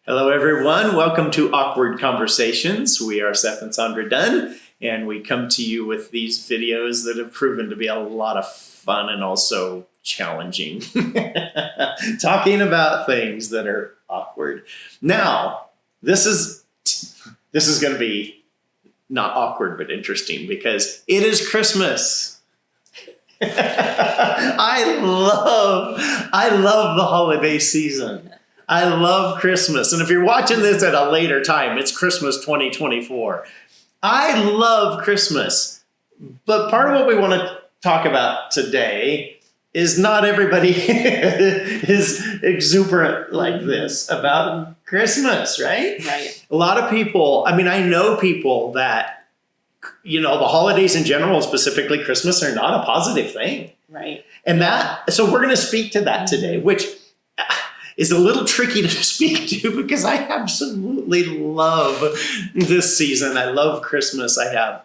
Hello, everyone. Welcome to Awkward Conversations. We are Seth and Sandra Dunn, and we come to you with these videos that have proven to be a lot of fun and also challenging. Talking about things that are awkward. Now, this is going to be not awkward, but interesting because it is Christmas. I love the holiday season. I love Christmas. And if you're watching this at a later time, it's Christmas 2024. I love Christmas. But part of what we want to talk about today is not everybody is exuberant like this about Christmas, right? Right. A lot of people, I know people that, the holidays in general, specifically Christmas, are not a positive thing. Right. And so we're going to speak to that today, which is a little tricky to speak to because I absolutely love this season. I love Christmas. I have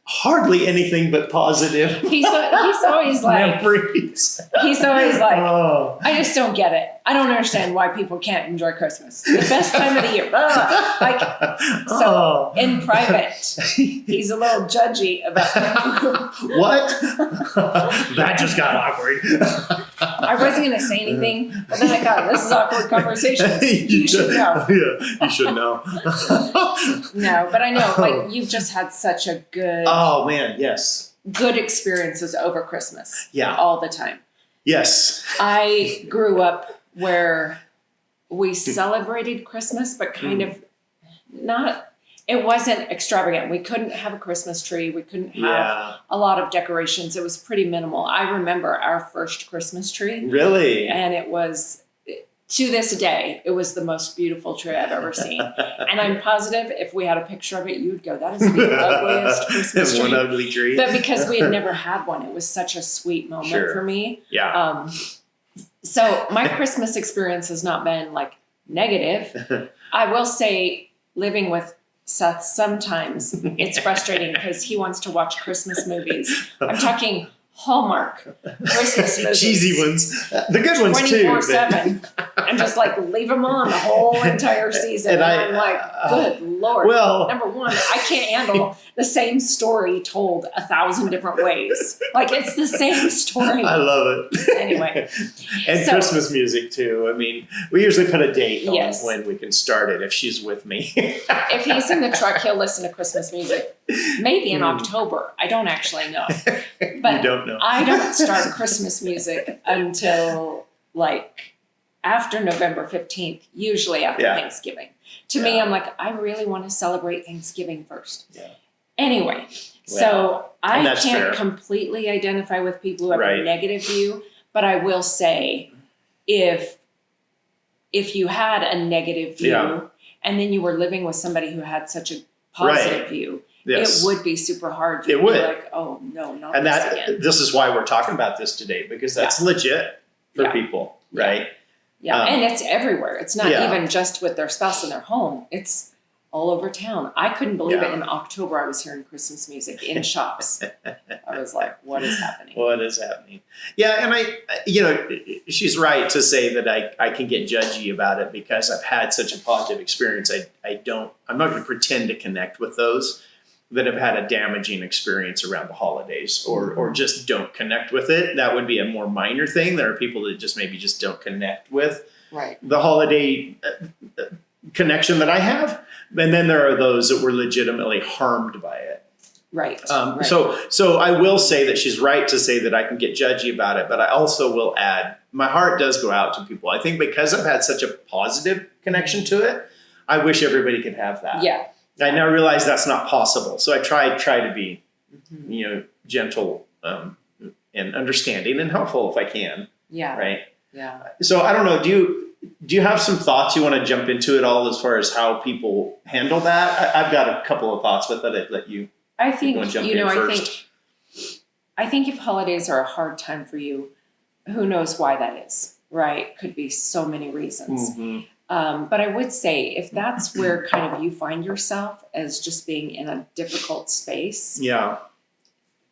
hardly anything but positive He's always like, memories. Oh. I just don't get it. I don't understand why people can't enjoy Christmas. The best time of the year. In private, he's a little judgy about What? That just got awkward. I wasn't going to say anything, but then I thought, this is awkward conversations. You should know. Yeah, you should know. No, but I know, you've just had such a good... Oh, man, yes. Good experiences over Christmas. Yeah. All the time. Yes. I grew up where we celebrated Christmas, but kind of not... It wasn't extravagant. We couldn't have a Christmas tree. We couldn't have a lot of decorations. It was pretty minimal. I remember our first Christmas tree. Really? And it was, to this day, it was the most beautiful tree I've ever seen. And I'm positive if we had a picture of it, you would go, that is the ugliest Christmas tree. One ugly tree. But because we had never had one, it was such a sweet moment for me. Yeah. So my Christmas experience has not been negative. I will say, living with Seth, sometimes it's frustrating because he wants to watch Christmas movies. I'm talking Hallmark Christmas movies. Cheesy ones. The good ones too. 24/7. And just leave them on the whole entire season. And I'm like, good Lord. Well, number one, I can't handle the same story told 1,000 different ways. It's the same story. I love it. Anyway. And Christmas music too. We usually put a date on Yes. when we can start it if she's with me. If he's in the truck, he'll listen to Christmas music. Maybe in October. I don't actually know. But you don't know. I don't start Christmas music until after November 15th, usually after Thanksgiving. To me, I'm I really want to celebrate Thanksgiving first. Yeah. Anyway, so I can't fair. completely identify with people who have Right. a negative view, but I will say if you had a negative view and then you were living with somebody who had such a positive view, Yes. it would be super hard. It would. Be oh no, not And this again. this is why we're talking about this today, because that's legit for people, right? Yeah, and it's everywhere. It's not even just with their spouse in their home. It's all over town. I couldn't believe it. In October, I was hearing Christmas music in shops. I was like, what is happening? What is happening? Yeah, and she's right to say that I can get judgy about it because I've had such a positive experience. I'm not going to pretend to connect with those that have had a damaging experience around the holidays or just don't connect with it. That would be a more minor thing. There are people that maybe just don't connect with the holiday connection that I have. And then there are those that were legitimately harmed by it. Right. So I will say that she's right to say that I can get judgy about it, but I also will add, my heart does go out to people. I think because I've had such a positive connection to it, I wish everybody could have that. Yeah. I now realize that's not possible. So I try to be, gentle and understanding and helpful if I can. Yeah. Right. Yeah. So I don't know. Do you have some thoughts you want to jump into at all as far as how people handle that? I've got a couple of thoughts with it. I'd let you. I think jump in first. I think if holidays are a hard time for you, who knows why that is? Right. Could be so many reasons. Mm-hmm. But I would say if that's where kind of you find yourself as just being in a difficult space, Yeah.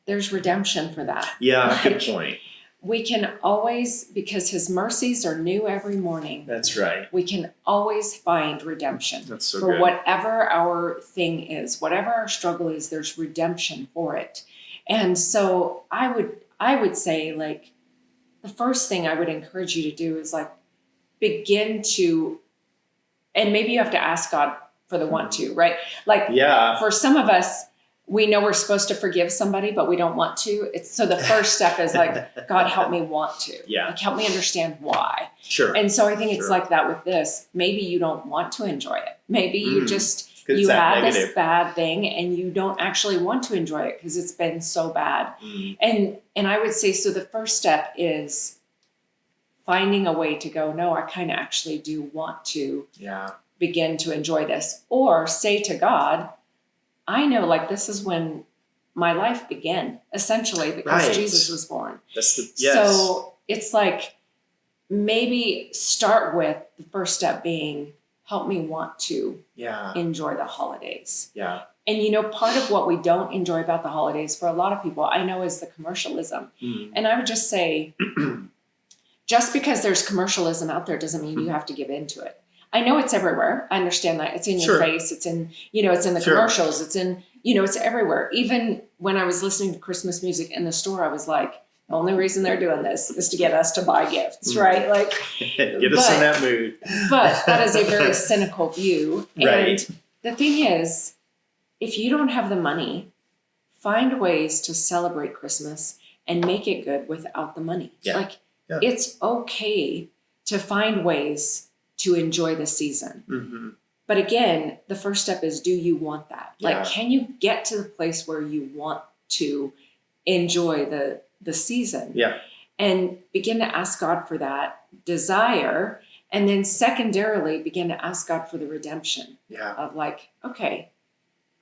there's redemption for that. Yeah, good point. we can always, because his mercies are new every morning, That's right. we can always find redemption. That's so for good. whatever our thing is, whatever our struggle is, there's redemption for it. And so I would say, like, the first thing I would encourage you to do is like begin to, and maybe you have to ask God for the want to, right? Like, Yeah. for some of us, we know we're supposed to forgive somebody, but we don't want to. So the first step is like, God, help me want to. Yeah. Like, help me understand why. Sure. And so I think it's Sure. like that with this. Maybe you don't want to enjoy it. Maybe you just, 'Cause it's you that had this negative. bad thing and you don't actually want to enjoy it because it's been so bad. Mm. And I would say, so the first step is finding a way to go, no, I kind of actually do want to Yeah. begin to enjoy this. Or say to God, I know, like, this is when my life began, essentially, because Right. Jesus was born. That's the yes. So it's like, maybe start with the first step being, help me want to Yeah. enjoy the holidays. Yeah. And part of what we don't enjoy about the holidays for a lot of people, I know, is the commercialism. Mm. And I would just say, just because there's commercialism out there doesn't mean you have to give into it. I know it's everywhere. I understand that. It's in your Sure. face. It's in, it's in the Sure. commercials. It's in, it's everywhere. Even when I was listening to Christmas music in the store, I was like, the only reason they're doing this is to get us to buy gifts, right? Like, Get us in that mood. but that is a very cynical view. Right. And the thing is, if you don't have the money, find ways to celebrate Christmas and make it good without the money. Yeah. Like, Yeah. it's okay to find ways to enjoy the season. Mm-hmm. But again, the first step is, do you want that? Yeah. Like, can you get to the place where you want to enjoy the season? Yeah. And begin to ask God for that desire. And then secondarily, begin to ask God for the redemption Yeah. of like, okay,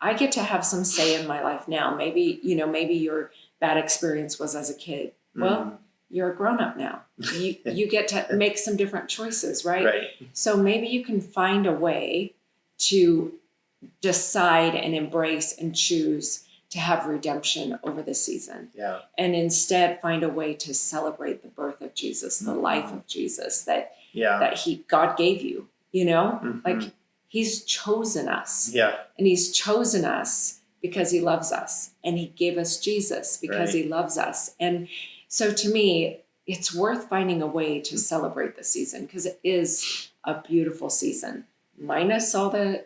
I get to have some say in my life now. Maybe, maybe your bad experience was as a kid. Well, you're a grown up now. You get to make some different choices, right? Right. So maybe you can find a way to decide and embrace and choose to have redemption over the season. Yeah. And instead find a way to celebrate the birth of Jesus, the life of Jesus that Yeah. God gave you, Mhm. like, he's chosen us. Yeah. And he's chosen us because he loves us. And he gave us Jesus because Right. he loves us. And so to me, it's worth finding a way to celebrate the season because it is a beautiful season, minus all the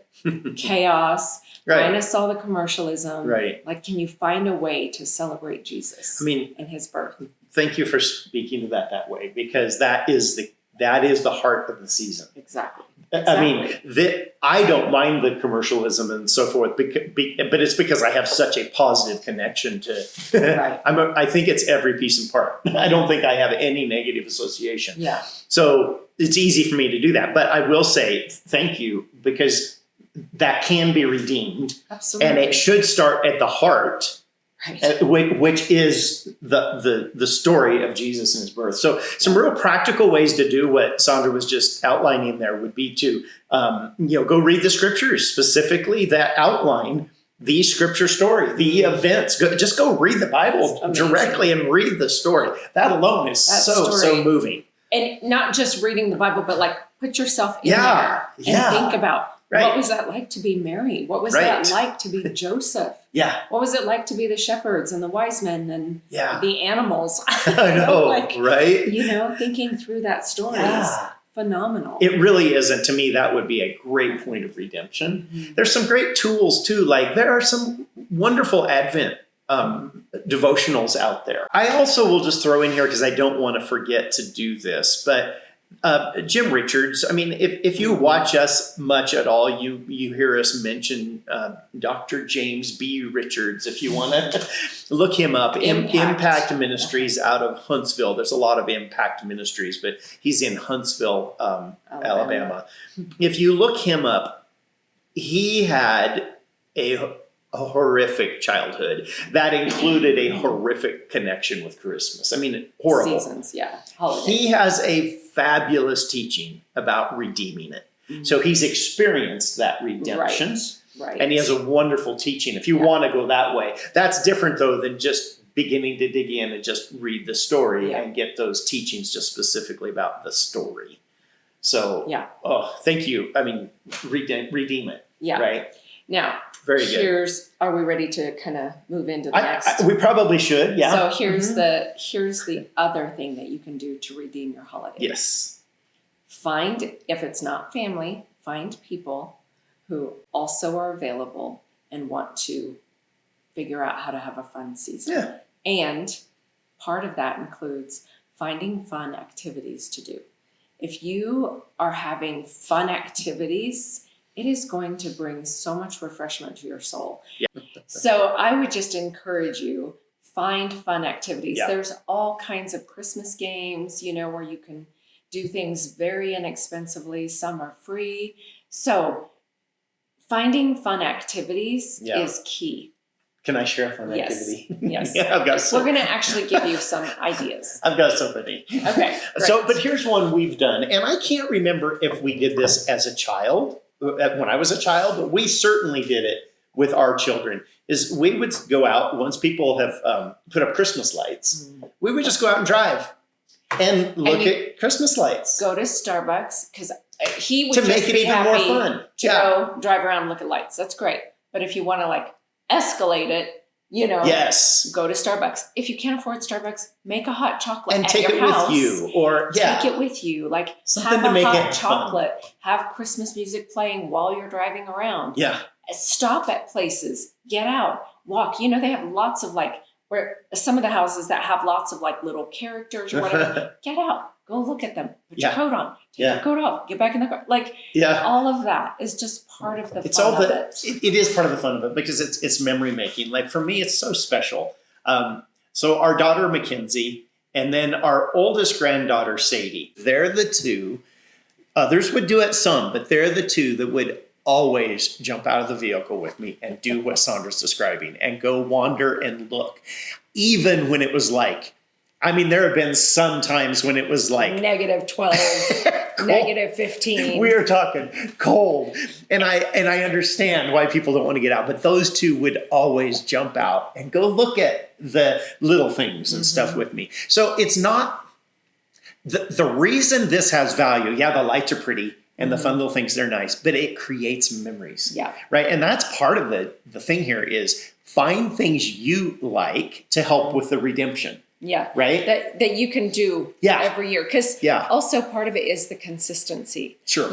chaos, Right. minus all the commercialism. Right. Like, can you find a way to celebrate Jesus I mean, and his birth? thank you for speaking to that way, because that is the heart of the season. Exactly. I mean, I don't mind the commercialism and so forth, but it's because I have such a positive connection to. Right. I think it's every piece and part. I don't think I have any negative association. Yeah. So it's easy for me to do that. But I will say thank you, because that can be redeemed, Absolutely. and it should start at the heart. Right. Which is the story of Jesus and his birth. So some real practical ways to do what Sandra was just outlining there would be to go read the scriptures, specifically that outline the scripture story, the events. Just go read the Bible directly and read the story. That alone is so moving. And not just reading the Bible, but like put yourself in Yeah. there and think about, Right. what was that like to be Mary? What was that like to be Joseph? Yeah. What was it like to be the shepherds and the wise men and the animals? I know, right? Thinking through that story is phenomenal. It really is. And to me, that would be a great point of redemption. Mm-hmm. There's some great tools too. Like, there are some wonderful Advent devotionals out there. I also will just throw in here, because I don't want to forget to do this, but Jim Richards, I mean, if you watch us much at all, you hear us mention Dr. James B. Richards. If you want to look him up, Impact Ministries out of Huntsville. There's a lot of Impact Ministries, but he's in Huntsville, Alabama. If you look him up, he had a horrific childhood that included a horrific connection with Christmas. I mean, horrible. Seasons, holidays. He has a fabulous teaching about redeeming it. Mm-hmm. So he's experienced that redemption. Right. And he has a wonderful teaching if you want to go that way. That's different, though, than just beginning to dig in and just read the story Yeah. and get those teachings just specifically about the story. So, Yeah. oh, thank you. I mean, redeem it. Yeah. Right? Now, Very good. Are we ready to kind of move into the next? We probably should, yeah. So here's the other thing that you can do to redeem your holiday. Yes. Find, if it's not family, find people who also are available and want to figure out how to have a fun season. Yeah. And part of that includes finding fun activities to do. If you are having fun activities, it is going to bring so much refreshment to your soul. Yeah. So I would just encourage you, find fun activities. Yeah. There's all kinds of Christmas games, where you can do things very inexpensively. Some are free. So finding fun activities is key. Can I share a fun activity? Yes. Yeah, We're going to actually give you some ideas. I've got so many. Okay. So, but here's one we've done, and I can't remember if we did this as a child, when I was a child, but we certainly did it with our children, is we would go out once people have put up Christmas lights. We would just go out and drive and look at Christmas lights. Go to Starbucks, because he would to just make it be even more happy fun. to go drive around and look at lights. That's great. But if you want to escalate it, Yes. go to Starbucks. If you can't afford Starbucks, make a hot chocolate And at take your it house. with you. Or, Take it with you. Something have to a make hot it fun. chocolate. Have Christmas music playing while you're driving around. Yeah. Stop at places. Get out. Walk. They have lots of where some of the houses that have lots of little characters or whatever. Get out. Go look at them. Put your coat on. Take your coat off. Get back in the car. All of that is just part of the fun of it. It is part of the fun of it because it's memory making. For me, it's so special. So our daughter Mackenzie, and then our oldest granddaughter Sadie. They're the two. Others would do it some, but they're the two that would always jump out of the vehicle with me and do what Sandra's describing and go wander and look, even when it was there have been some times when it was -12, -15. We are talking cold. And I understand why people don't want to get out, but those two would always jump out and go look at the little things and stuff with me. So it's not the reason this has value. Yeah, the lights are pretty and the fun little things, they're nice, but it creates memories. Yeah. Right. And that's part of the thing here is find things you like to help with the redemption. Yeah. Right. That you can do every year. Because also part of it is the consistency. Sure.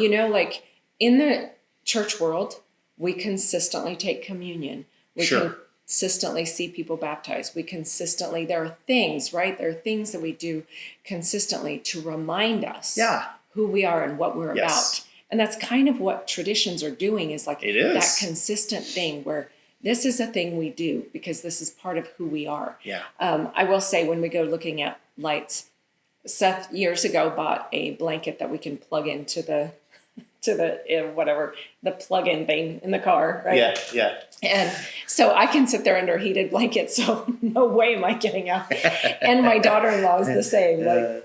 In the church world, we consistently take communion. We consistently see people baptized. There are things, right? There are things that we do consistently to remind us who we are and what we're about. And that's kind of what traditions are doing is that consistent thing where this is a thing we do because this is part of who we are. Yeah. I will say when we go looking at lights, Seth years ago bought a blanket that we can plug into the plug-in thing in the car, right? Yeah, yeah. And so I can sit there under a heated blanket, so no way am I getting out. And my daughter-in-law is the same. No,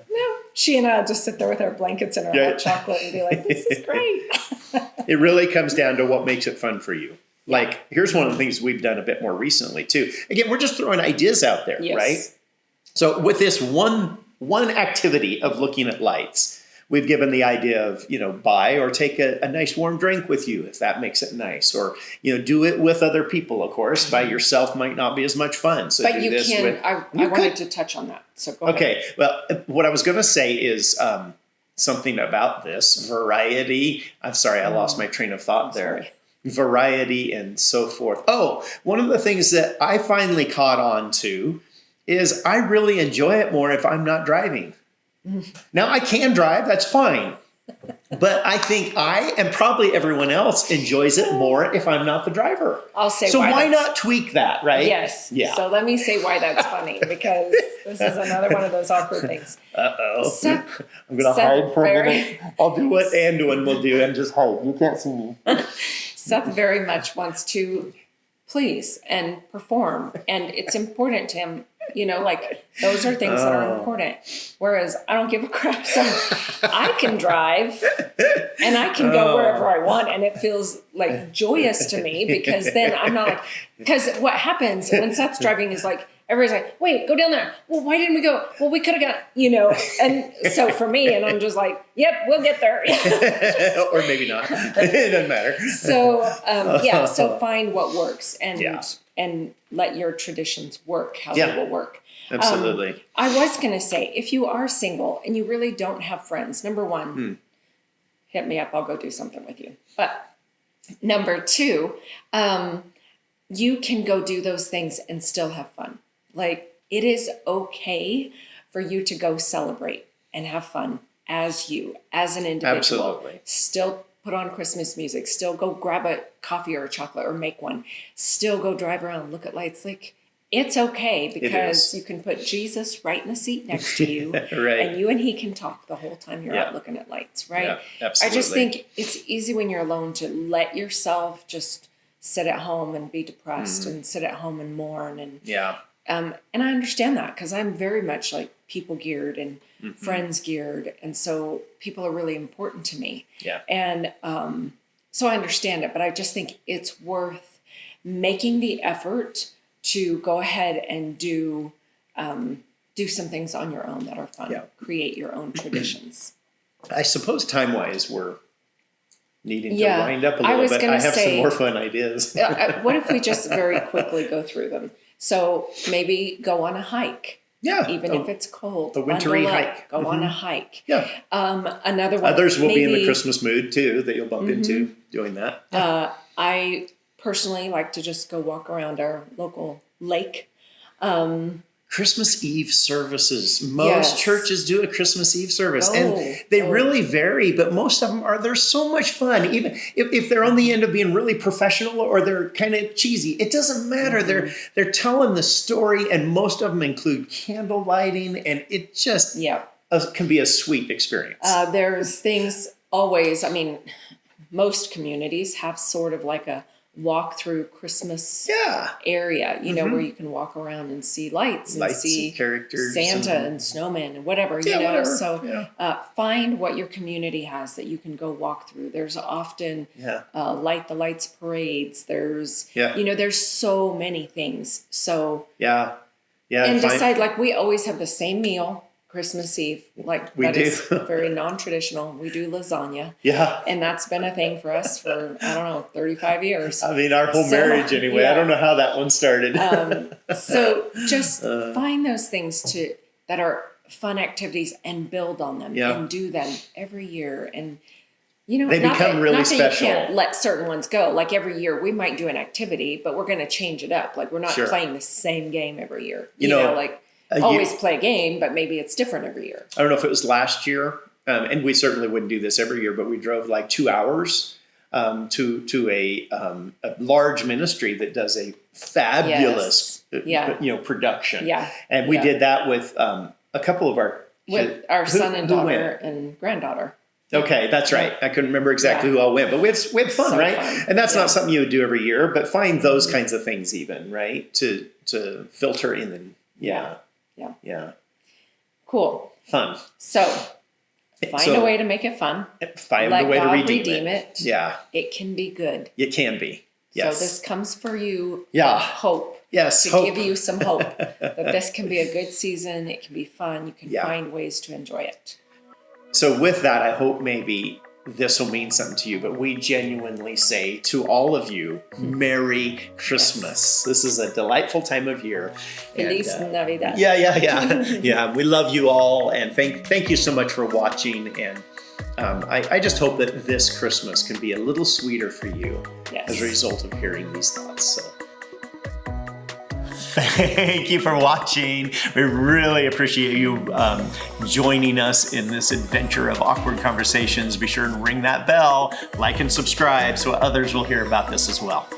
she and I'll just sit there with our blankets and our hot chocolate and be like, this is great. It really comes down to what makes it fun for you. Here's one of the things we've done a bit more recently too. Again, we're just throwing ideas out there, right? So with this one activity of looking at lights, we've given the idea of, buy or take a nice warm drink with you if that makes it nice. Or, do it with other people, of course. By yourself might not be as much fun. So but you can. I wanted to touch on that. So go ahead. Okay. Well, what I was going to say is something about this variety. I'm sorry, I lost my train of thought there. Sorry. Variety and so forth. Oh, one of the things that I finally caught on to is I really enjoy it more if I'm not driving. Now, I can drive, that's fine. But I think I and probably everyone else enjoys it more if I'm not the driver. I'll say so why not tweak that, right? Yes. Yeah. So let me say why that's funny because this is another one of those awkward things. Uh-oh. I'm going to hide for a minute. I'll do what Anduin will do and just hide. You can't see me. Seth very much wants to please and perform, and it's important to him. Those are things that are important. Whereas I don't give a crap. So I can drive and I can go wherever I want. And it feels joyous to me because then I'm not because what happens when Seth's driving is everybody's like, wait, go down there. Well, why didn't we go? Well, we could have got, you know. And so for me, and I'm just like, yep, we'll get there. Or maybe not. It doesn't matter. So so find what works and let your traditions work how they will work. Absolutely. I was going to say, if you are single and you really don't have friends, number one, hit me up. I'll go do something with you. But number two, you can go do those things and still have fun. Like, it is okay for you to go celebrate and have fun as an individual. Absolutely. Still put on Christmas music, still go grab a coffee or a chocolate or make one, still go drive around, look at lights. Like, it's okay because you can put Jesus right in the seat next to you right. and you and he can talk the whole time you're out looking at lights, right? Yeah, absolutely. I just think it's easy when you're alone to let yourself just sit at home and be depressed and sit at home and mourn. And and I understand that because I'm very much like people geared and friends geared. And so people are really important to me. Yeah. And so I understand it, but I just think it's worth making the effort to go ahead and do some things on your own that are fun. Create your own traditions. I suppose time-wise, we're needing to wind up a little bit. I have some more fun ideas. What if we just very quickly go through them? So maybe go on a hike. Yeah. Even if it's cold. A wintry hike. Go on a hike. Yeah. Another one. Others will be in the Christmas mood too that you'll bump into doing that. I personally like to just go walk around our local lake. Christmas Eve services. Most churches do a Christmas Eve service, and they really vary, but most of them they're so much fun. Even if they're on the end of being really professional or they're kind of cheesy, it doesn't matter. They're telling the story, and most of them include candle lighting, and it just can be a sweet experience. There's things always, I mean, most communities have sort of like a walk through Christmas area, you know, where you can walk around and see lights and see characters, Santa and snowmen and whatever, you know. Whatever. So find what your community has that you can go walk through. There's often light the lights parades. There's you know, there's so many things. So and decide, like, we always have the same meal Christmas Eve, like we do. Is very non-traditional. We do lasagna. Yeah. And that's been a thing for us for, 35 years. I mean, our whole marriage anyway. Yeah. I don't know how that one started. So just find those things that are fun activities and build on them and do them every year. And, you know, they become really special. You can't let certain ones go. Like every year we might do an activity, but we're going to change it up. Like we're not playing the same game every year. You know, like, always play a game, but maybe it's different every year. I don't know if it was last year, and we certainly wouldn't do this every year, but we drove like 2 hours to a large ministry that does a fabulous production. Yeah. And we did that with a couple of our son and daughter and granddaughter. Okay, that's right. I couldn't remember exactly who all went, but we had fun, so right? Fun. And that's not something you would do every year, but find those kinds of things even, right? To filter in and Yeah. Cool. Fun. So find a way to make it fun. Find a way to redeem it. Yeah. It can be good. It can be. Yes. So this comes for you. Yeah. Hope. Yes. To give you some hope that this can be a good season. It can be fun. You can find ways to enjoy it. So with that, I hope maybe this will mean something to you, but we genuinely say to all of you, Merry Christmas. This is a delightful time of year. Feliz Navidad. Yeah. We love you all, and thank you so much for watching. And I just hope that this Christmas can be a little sweeter for you as a result of hearing these thoughts. So. Thank you for watching. We really appreciate you joining us in this adventure of awkward conversations. Be sure and ring that bell, like and subscribe so others will hear about this as well.